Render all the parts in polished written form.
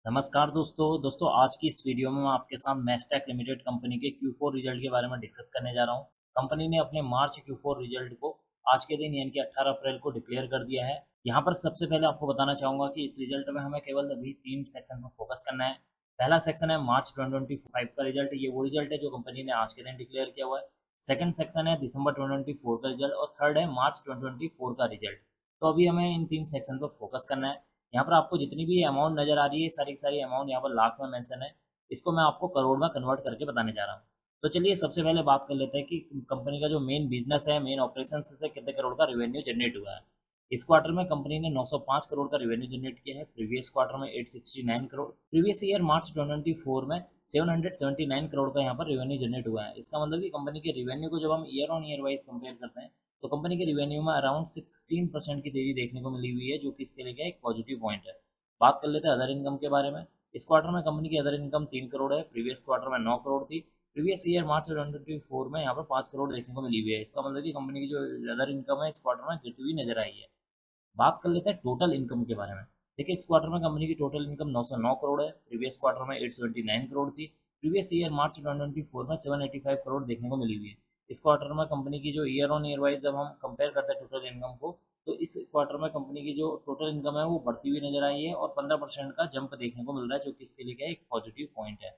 नमस्कार दोस्तों आज की इस वीडियो में मैं आपके साथ मैस्टेक लिमिटेड कंपनी के Q4 रिजल्ट के बारे में डिस्कस करने जा रहा हूं। कंपनी ने अपने मार्च Q4 रिजल्ट को आज के दिन यानी कि 18 अप्रैल को डिक्लेयर कर दिया है। यहां पर सबसे पहले आपको बताना चाहूंगा कि इस रिजल्ट में हमें केवल अभी 3 सेक्शन पर फोकस करना है। पहला सेक्शन है मार्च 2025 का रिजल्ट, ये वो रिजल्ट है जो कंपनी ने आज के दिन डिक्लेयर किया हुआ है। सेकंड सेक्शन है दिसंबर 2024 का रिजल्ट और थर्ड है मार्च 2024 का रिजल्ट। तो अभी हमें इन 3 सेक्शन पर फोकस करना है। यहाँ पर आपको जितनी भी अमाउंट नज़र आ रही है, सारी की सारी अमाउंट यहाँ पर लाख में मेंशन है। इसको मैं आपको करोड़ में कन्वर्ट करके बताने जा रहा हूँ। तो चलिए सबसे पहले बात कर लेते हैं कि कंपनी का जो मेन बिजनेस है, मेन ऑपरेशंस से कितने करोड़ का रेवेन्यू जनरेट हुआ है। इस क्वार्टर में कंपनी ने 905 करोड़ का रेवेन्यू जनरेट किया है, प्रीवियस क्वार्टर में 869 करोड़, प्रीवियस ईयर मार्च 2024 में 779 करोड़ का यहाँ पर रेवेन्यू जनरेट हुआ है। इसका मतलब कि कंपनी के रेवेन्यू को जब हम year on year wise compare करते हैं तो कंपनी के रिवेन्यू में अराउंड 16% की तेजी देखने को मिली हुई है, जो कि इसके लिए एक पॉजिटिव पॉइंट है। बात कर लेते हैं अदर इनकम के बारे में। इस क्वार्टर में कंपनी की अदर इनकम 3 करोड़ है, प्रीवियस क्वार्टर में 9 करोड़ थी, प्रीवियस ईयर मार्च 2024 में यहाँ पर 5 करोड़ देखने को मिली हुई है। इसका मतलब कि कंपनी की जो अदर इनकम है इस क्वार्टर में गिरती हुई नजर आई है। बात कर लेते हैं टोटल इनकम के बारे में। देखिए इस क्वार्टर में कंपनी की टोटल इनकम 909 करोड़ है, प्रीवियस क्वार्टर में 879 करोड़ थी, प्रीवियस ईयर मार्च 2024 में 785 करोड़ देखने को मिली हुई है। इस क्वार्टर में कंपनी की जो ईयर ऑन ईयर वाइज जब हम कंपेयर करते हैं टोटल इनकम को, तो इस क्वार्टर में कंपनी की जो टोटल इनकम है वो बढ़ती हुई नजर आई है और 15% का जंप देखने को मिल रहा है, जो कि इसके लिए क्या है, एक पॉजिटिव पॉइंट है।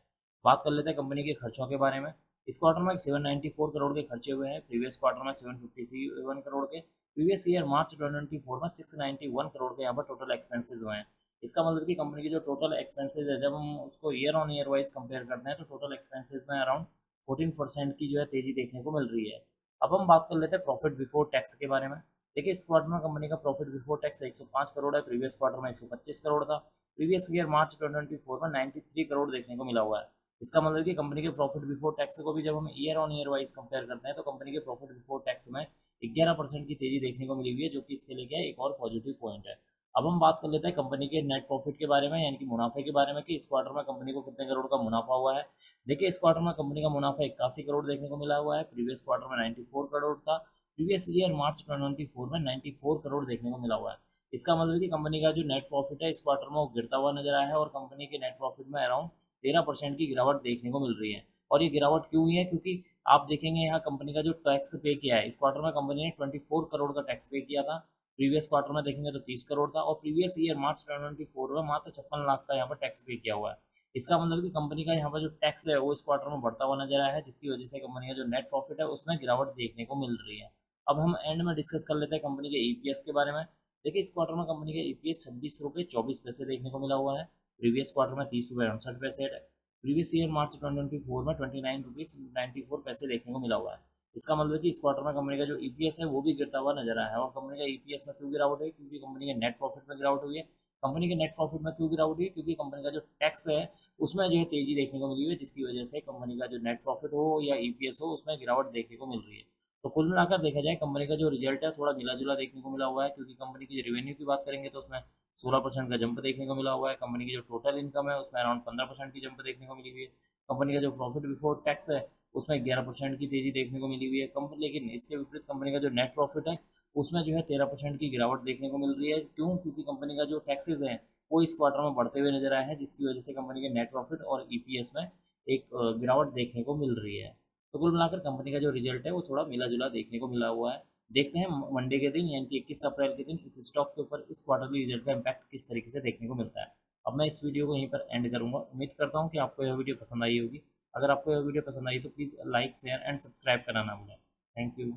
बात कर लेते हैं कंपनी के खर्चों के बारे में। इस क्वार्टर में 794 करोड़ के खर्चे हुए हैं, प्रीवियस क्वार्टर में 757 करोड़ के, प्रीवियस ईयर मार्च 2024 में 691 करोड़ के यहाँ पर टोटल एक्सपेंसेस हुए हैं। इसका मतलब कि कंपनी की जो टोटल एक्सपेंसेस है जब हम उसको year on year wise compare करते हैं तो टोटल एक्सपेंसेस में अराउंड 14% की जो है तेजी देखने को मिल रही है। अब हम बात कर लेते हैं प्रॉफिट बिफोर टैक्स के बारे में। देखिए इस क्वार्टर में कंपनी का प्रॉफिट बिफोर टैक्स 105 करोड़ है, प्रीवियस क्वार्टर में 125 करोड़ था, प्रीवियस ईयर मार्च 2024 में 93 करोड़ देखने को मिला हुआ है। इसका मतलब कि कंपनी के प्रॉफिट बिफोर टैक्स को भी जब हम year on year wise compare करते हैं तो कंपनी के प्रॉफिट बिफोर टैक्स में 11% की तेजी देखने को मिली हुई है, जो कि इसके लिए क्या है, एक और पॉजिटिव पॉइंट है। अब हम बात कर लेते हैं कंपनी के नेट प्रॉफिट के बारे में, यानी कि मुनाफे के बारे में, कि इस क्वार्टर में कंपनी को कितने करोड़ का मुनाफा हुआ है। देखिए इस क्वार्टर में कंपनी का मुनाफा 81 करोड़ देखने को मिला हुआ है, प्रीवियस क्वार्टर में 94 करोड़ था, प्रीवियस ईयर मार्च 2024 में 94 करोड़ देखने को मिला हुआ है। इसका मतलब कि कंपनी का जो नेट प्रॉफिट है इस क्वार्टर में वो गिरता हुआ नजर आया है और कंपनी के नेट प्रॉफिट में अराउंड 13% की गिरावट देखने को मिल रही है। और ये गिरावट क्यों हुई है, क्योंकि आप देखेंगे यहाँ कंपनी का जो टैक्स पे किया है, इस क्वार्टर में कंपनी ने 24 करोड़ का टैक्स पे किया था, प्रीवियस क्वार्टर में देखेंगे तो 30 करोड़ था और प्रीवियस ईयर मार्च 2024 में मात्र 56 लाख का यहाँ पर टैक्स पे किया हुआ है। इसका मतलब कि कंपनी का यहाँ पर जो टैक्स है वो इस क्वार्टर में बढ़ता हुआ नजर आया है, जिसकी वजह से कंपनी का जो नेट प्रॉफिट है उसमें गिरावट देखने को मिल रही है। अब हम एंड में डिस्कस कर लेते हैं कंपनी के ईपीएस के बारे में। देखिए इस क्वार्टर में कंपनी का ईपीएस 26 रुपये 24 पैसे देखने को मिला हुआ है, प्रीवियस क्वार्टर में 30 रुपये 68 पैसे है, प्रीवियस ईयर मार्च 2024 में 29 रुपीज़ 94 पैसे देखने को मिला हुआ है। इसका मतलब कि इस क्वार्टर में कंपनी का जो ईपीएस है वो भी गिरता हुआ नजर आया है। और कंपनी का ईपीएस में क्यों गिरावट हुई, क्योंकि कंपनी के नेट प्रॉफिट में गिरावट हुई है। कंपनी के नेट प्रॉफिट में क्यों गिरावट हुई, क्योंकि कंपनी का जो टैक्स है उसमें जो है तेजी देखने को मिली हुई है, जिसकी वजह से कंपनी का जो नेट प्रॉफिट हो या ईपीएस हो उसमें गिरावट देखने को मिल रही है। तो कुल मिलाकर देखा जाए कंपनी का जो रिजल्ट है थोड़ा मिला जुला देखने को मिला हुआ है, क्योंकि कंपनी की रेवेन्यू की बात करेंगे तो उसमें 16% का जंप देखने को मिला हुआ है, कंपनी की जो टोटल इनकम है उसमें अराउंड 15% की जंप देखने को मिली हुई है, कंपनी का जो प्रॉफिट बिफोर टैक्स है उसमें 11% की तेजी देखने को मिली हुई है कंपनी। लेकिन इसके विपरीत कंपनी का जो नेट प्रॉफिट है उसमें जो है 13% की गिरावट देखने को मिल रही है। क्यों, क्योंकि कंपनी का जो टैक्सेस है वो इस क्वार्टर में बढ़ते हुए नजर आए हैं, जिसकी वजह से कंपनी के नेट प्रॉफिट और ईपीएस में एक गिरावट देखने को मिल रही है। तो कुल मिलाकर कंपनी का जो रिजल्ट है वो थोड़ा मिला जुला देखने को मिला हुआ है। देखते हैं मंडे के दिन यानी कि 21 अप्रैल के दिन इस स्टॉक के ऊपर इस क्वार्टरली रिजल्ट का इम्पैक्ट किस तरीके से देखने को मिलता है। अब मैं इस वीडियो को यहीं पर एंड करूंगा। उम्मीद करता हूँ कि आपको यह वीडियो पसंद आई होगी। अगर आपको यह वीडियो पसंद आई तो please like share and subscribe करना ना भूलें। Thank you.